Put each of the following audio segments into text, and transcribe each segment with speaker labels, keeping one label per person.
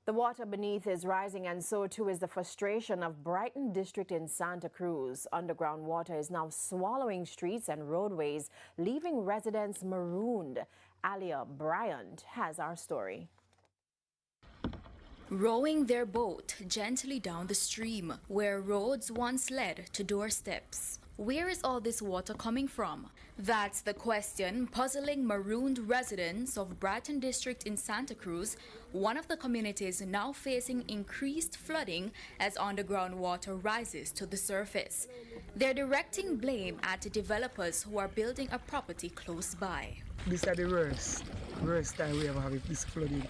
Speaker 1: The water beneath is rising, and so too is the frustration of Brighton District in Santa Cruz. Underground water is now swallowing streets and roadways, leaving residents marooned. Alia Bryant has our story.
Speaker 2: Rowing their boat gently down the stream, where roads once led to doorsteps. Where is all this water coming from? That's the question puzzling marooned residents of Brighton District in Santa Cruz, one of the communities now facing increased flooding as underground water rises to the surface. They're directing blame at developers who are building a property close by.
Speaker 3: This is the worst time we ever have with this flooding.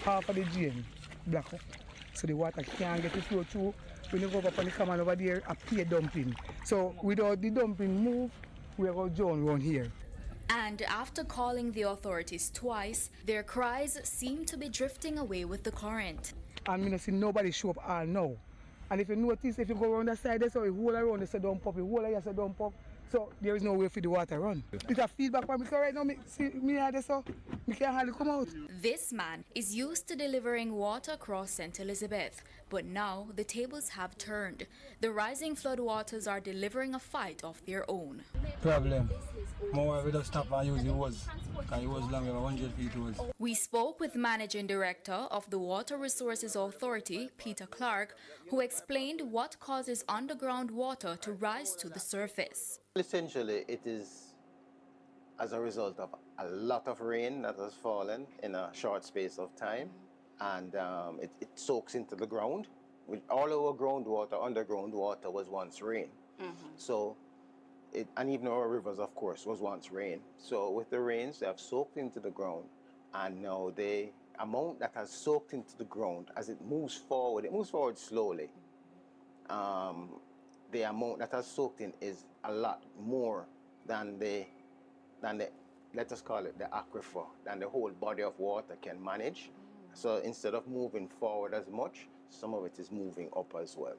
Speaker 3: Half of the drain block up, so the water can't get to flow through. When you go up on the common over there, a pier dumping. So without the dumping move, we are going to drown around here.
Speaker 2: And after calling the authorities twice, their cries seem to be drifting away with the current.
Speaker 3: And I see nobody show up all now. And if you notice, if you go around the side, there's a whole around, there's a dump up, a whole around, there's a dump up. So there is no way for the water run. It's a feedback from me, so right now, see me here, so I can't hardly come out.
Speaker 2: This man is used to delivering water across St. Elizabeth, but now the tables have turned. The rising flood waters are delivering a fight of their own.
Speaker 4: Problem. More we don't stop and use the hose, because the hose long, 100 feet hose.
Speaker 2: We spoke with Managing Director of the Water Resources Authority, Peter Clark, who explained what causes underground water to rise to the surface.
Speaker 5: Essentially, it is as a result of a lot of rain that has fallen in a short space of time, and it soaks into the ground. All our groundwater, underground water, was once rain. So, and even our rivers, of course, was once rain. So with the rains, they have soaked into the ground, and now the amount that has soaked into the ground, as it moves forward slowly. The amount that has soaked in is a lot more than the let us call it the aquifer, than the whole body of water can manage. So instead of moving forward as much, some of it is moving up as well.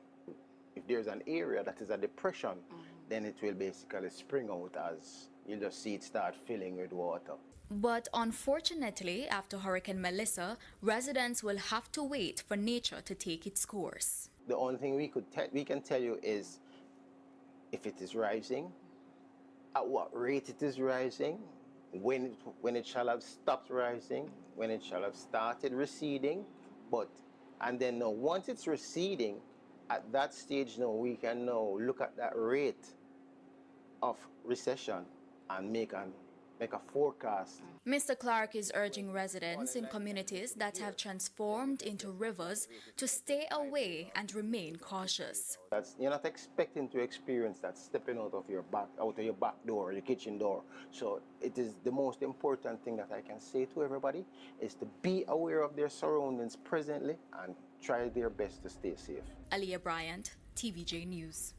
Speaker 5: If there's an area that is a depression, then it will basically spring out as you'll just see it start filling with water.
Speaker 2: But unfortunately, after Hurricane Melissa, residents will have to wait for nature to take its course.
Speaker 5: The only thing we can tell you is if it is rising, at what rate it is rising, when it shall have stopped rising, when it shall have started receding, and then now once it's receding, at that stage now we can now look at that rate of recession and make a forecast.
Speaker 2: Mr. Clark is urging residents in communities that have transformed into rivers to stay away and remain cautious.
Speaker 5: You're not expecting to experience that stepping out of your back door, your kitchen door. So it is the most important thing that I can say to everybody is to be aware of their surroundings presently and try their best to stay safe.
Speaker 2: Alia Bryant, TVJ News.